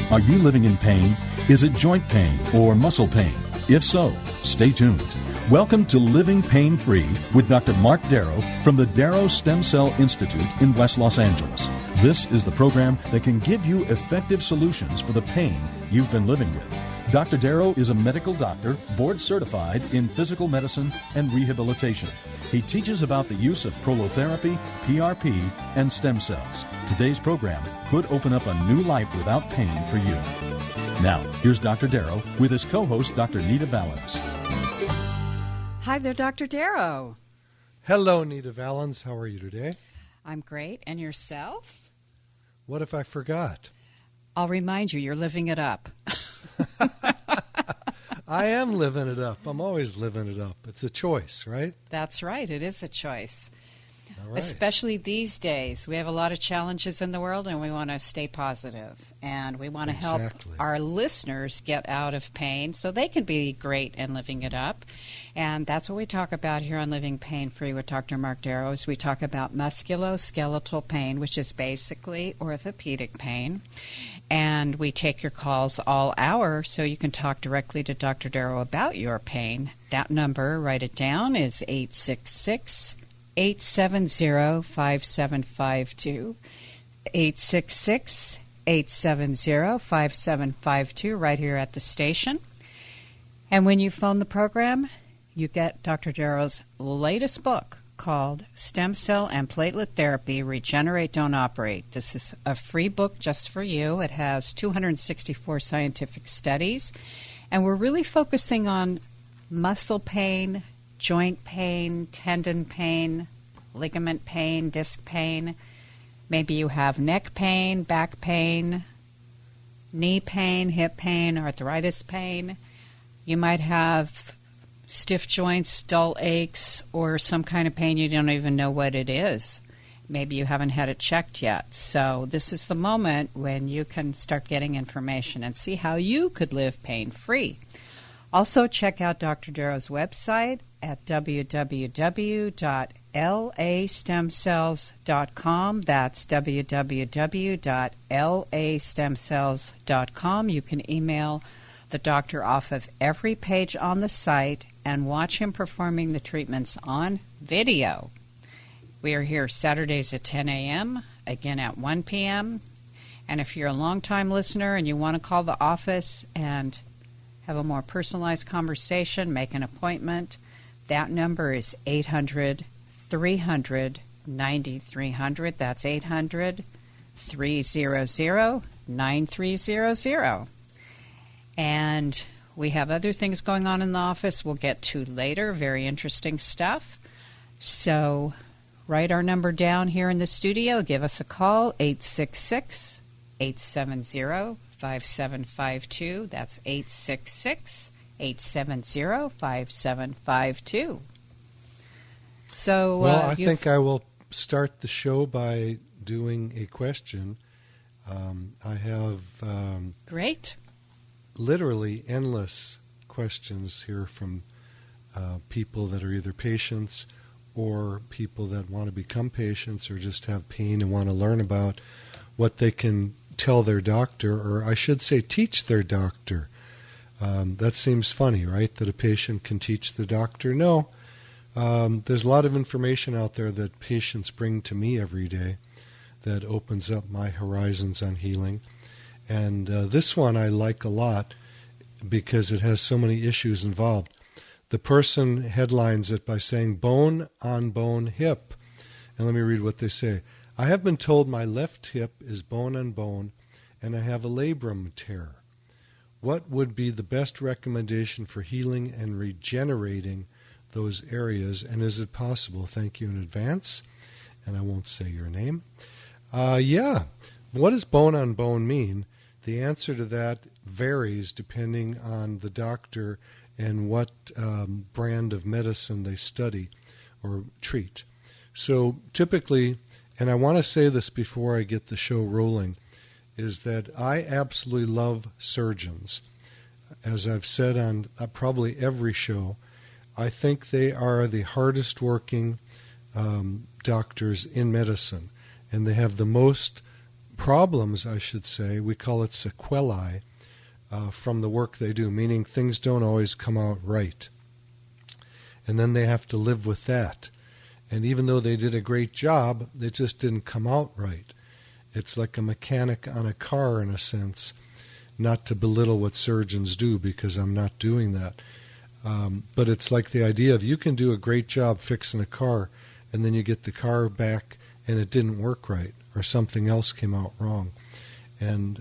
Are you living in pain? Is it joint pain or muscle pain? If so, stay tuned. Welcome to Living Pain Free with Dr. Marc Darrow from the Darrow Stem Cell Institute in West Los Angeles. This is the program that can give you effective solutions for the pain you've been living with. Dr. Darrow is a medical doctor, board certified in physical medicine and rehabilitation. He teaches about the use of prolotherapy, PRP, and stem cells. Today's program could open up a new life without pain for you. Now, here's Dr. Darrow with his co-host, Dr. Nita Valens. Hi there, Dr. Darrow. Hello, Nita Valens. How are you today? I'm great. And yourself? What if I forgot? I'll remind you, you're living it up. I am living it up. I'm always living it up. It's a choice, right? That's right. It is a choice. All right. Especially these days. We have a lot of challenges in the world, and we want to stay positive. And we want to help our listeners get out of pain so they can be great and living it up. And that's what we talk about here on Living Pain Free with Dr. Marc Darrow. Is we talk about musculoskeletal pain, which is basically orthopedic pain. And we take your calls all hour so you can talk directly to Dr. Darrow about your pain. That number, write it down, is 866-870-5752. 866-870-5752 right here at the station. And when you phone the program, you get Dr. Darrow's latest book called Stem Cell and Platelet Therapy, Regenerate, Don't Operate. This is a free book just for you. It has 264 scientific studies, and we're really focusing on muscle pain, joint pain, tendon pain, ligament pain, disc pain. Maybe you have neck pain, back pain, knee pain, hip pain, arthritis pain. You might have stiff joints, dull aches, or some kind of pain you don't even know what it is. Maybe you haven't had it checked yet. So this is the moment when you can start getting information and see how you could live pain-free. Also, check out Dr. Darrow's website at www.lastemcells.com. That's www.lastemcells.com. You can email the doctor off of every page on the site and watch him performing the treatments on video. We are here Saturdays at 10 a.m., again at 1 p.m. And if you're a long-time listener and you want to call the office and have a more personalized conversation, make an appointment, that number is 800-300-9300. That's 800-300-9300. And we have other things going on in the office we'll get to later, very interesting stuff. So write our number down here in the studio. Give us a call, 866-870-5752. That's 866-870-5752. So, well, I think I will start the show by doing a question. I have great. Literally endless questions here from people that are either patients or people that want to become patients or just have pain and want to learn about what they can tell their doctor, or I should say teach their doctor. That seems funny, right, that a patient can teach the doctor? No. There's a lot of information out there that patients bring to me every day that opens up my horizons on healing. And this one I like a lot because it has so many issues involved. The person headlines it by saying, bone on bone hip. And let me read what they say. I have been told my left hip is bone on bone and I have a labrum tear. What would be the best recommendation for healing and regenerating those areas? And is it possible? Thank you in advance. And I won't say your name. Yeah. What does bone on bone mean? The answer to that varies depending on the doctor and what brand of medicine they study or treat. So typically, and I want to say this before I get the show rolling, is that I absolutely love surgeons. As I've said on probably every show, I think they are the hardest working doctors in medicine, and they have the most problems, I should say, we call it sequelae, from the work they do, meaning things don't always come out right. And then they have to live with that. And even though they did a great job, it just didn't come out right. It's like a mechanic on a car, in a sense, not to belittle what surgeons do, because I'm not doing that. But it's like the idea of you can do a great job fixing a car, and then you get the car back and it didn't work right, or something else came out wrong. And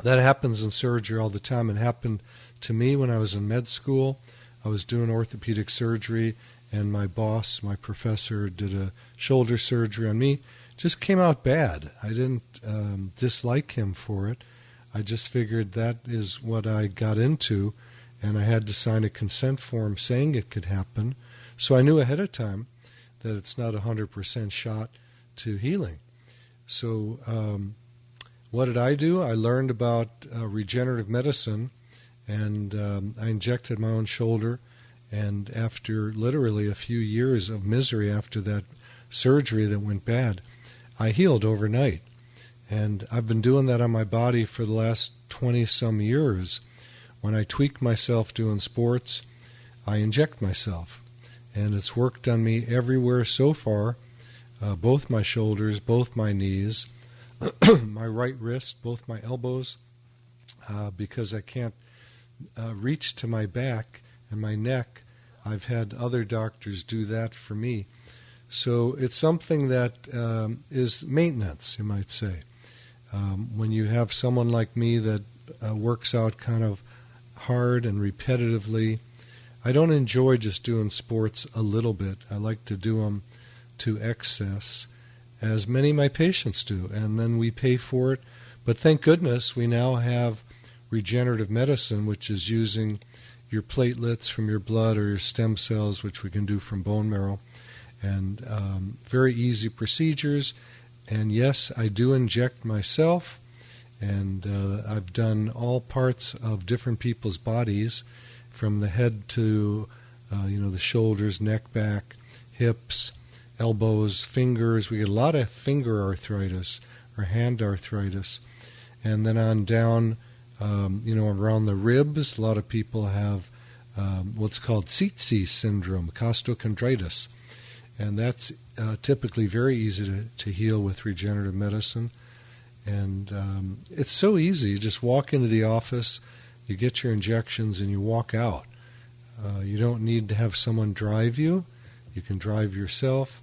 that happens in surgery all the time. It happened to me when I was in med school. I was doing orthopedic surgery, and my boss, my professor, did a shoulder surgery on me. Just came out bad. I didn't dislike him for it. I just figured that is what I got into, and I had to sign a consent form saying it could happen. So I knew ahead of time that it's not 100% shot to healing. So what did I do? I learned about regenerative medicine, and I injected my own shoulder. And after literally a few years of misery after that surgery that went bad, I healed overnight. And I've been doing that on my body for the last 20-some years. When I tweak myself doing sports, I inject myself. And it's worked on me everywhere so far, both my shoulders, both my knees, my right wrist, both my elbows, because I can't reach to my back and my neck. I've had other doctors do that for me. So it's something that is maintenance, you might say. When you have someone like me that works out kind of hard and repetitively, I don't enjoy just doing sports a little bit. I like to do them to excess, as many of my patients do, and then we pay for it. But thank goodness we now have regenerative medicine, which is using your platelets from your blood or your stem cells, which we can do from bone marrow, and very easy procedures. And yes, I do inject myself, and I've done all parts of different people's bodies, from the head to the shoulders, neck, back, hips, elbows, fingers. We get a lot of finger arthritis or hand arthritis, and then on down, around the ribs. A lot of people have what's called tsetse syndrome, costochondritis. And that's typically very easy to heal with regenerative medicine. And it's so easy. You just walk into the office, you get your injections, and you walk out. You don't need to have someone drive you. You can drive yourself.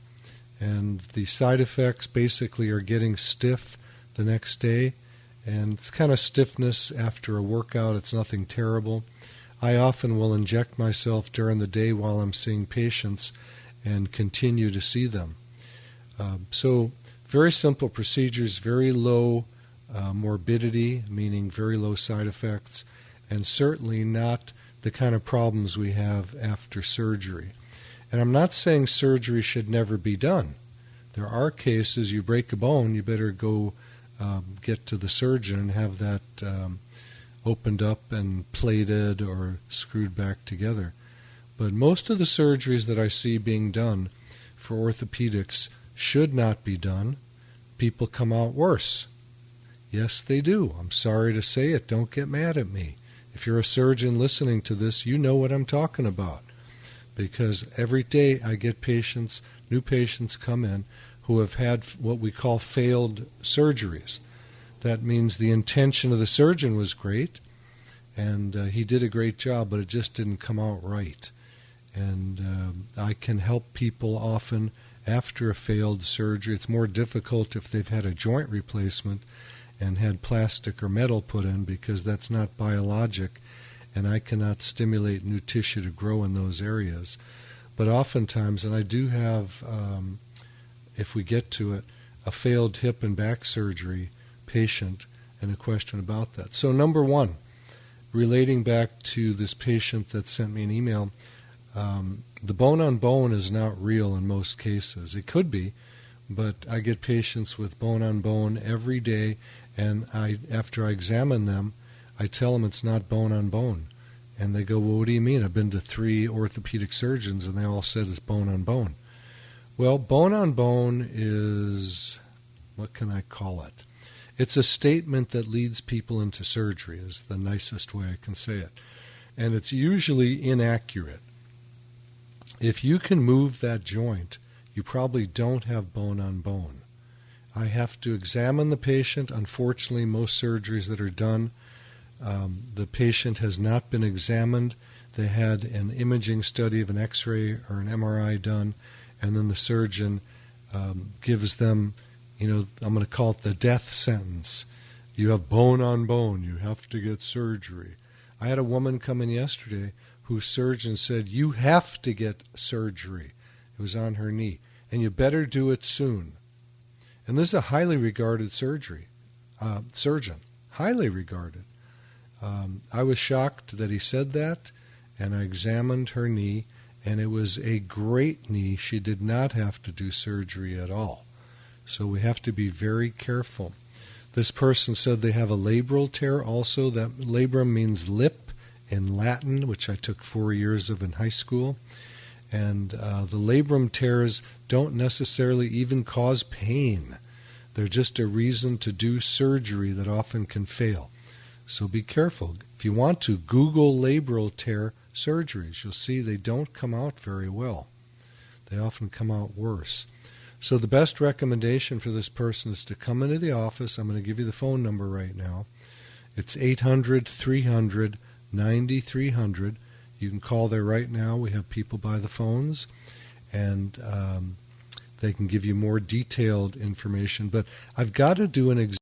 And the side effects basically are getting stiff the next day. And it's kind of stiffness after a workout. It's nothing terrible. I often will inject myself during the day while I'm seeing patients and continue to see them. So very simple procedures, very low morbidity, meaning very low side effects, and certainly not the kind of problems we have after surgery. And I'm not saying surgery should never be done. There are cases you break a bone, you better go get to the surgeon and have that opened up and plated or screwed back together. But most of the surgeries that I see being done for orthopedics should not be done. People come out worse. Yes, they do. I'm sorry to say it. Don't get mad at me. If you're a surgeon listening to this, you know what I'm talking about. Because every day I get patients, new patients come in who have had what we call failed surgeries. That means the intention of the surgeon was great, and he did a great job, but it just didn't come out right. And I can help people often after a failed surgery. It's more difficult if they've had a joint replacement and had plastic or metal put in, because that's not biologic, and I cannot stimulate new tissue to grow in those areas. But oftentimes, and I do have, if we get to it, a failed hip and back surgery patient and a question about that. So number one, relating back to this patient that sent me an email, the bone-on-bone is not real in most cases. It could be, but I get patients with bone-on-bone every day, and after I examine them, I tell them it's not bone-on-bone. And they go, well, what do you mean? I've been to 3 orthopedic surgeons, and they all said it's bone-on-bone. Well, bone-on-bone is What can I call it? It's a statement that leads people into surgery, is the nicest way I can say it. And it's usually inaccurate. If you can move that joint, you probably don't have bone on bone. I have to examine the patient. Unfortunately, most surgeries that are done, the patient has not been examined. They had an imaging study of an X-ray or an MRI done, and then the surgeon gives them, I'm going to call it the death sentence. You have bone on bone. You have to get surgery. I had a woman come in yesterday whose surgeon said, you have to get surgery. It was on her knee. And you better do it soon. And this is a highly regarded surgeon. Highly regarded. I was shocked that he said that, and I examined her knee, and it was a great knee. She did not have to do surgery at all. So we have to be very careful. This person said they have a labral tear also. That labrum means lip in Latin, which I took 4 years of in high school. And the labrum tears don't necessarily even cause pain. They're just a reason to do surgery that often can fail. So be careful. If you want to, Google labral tear surgeries. You'll see they don't come out very well. They often come out worse. So the best recommendation for this person is to come into the office. I'm going to give you the phone number right now. It's 800-300-9300. You can call there right now. We have people by the phones, and they can give you more detailed information. But I've got to do an exam.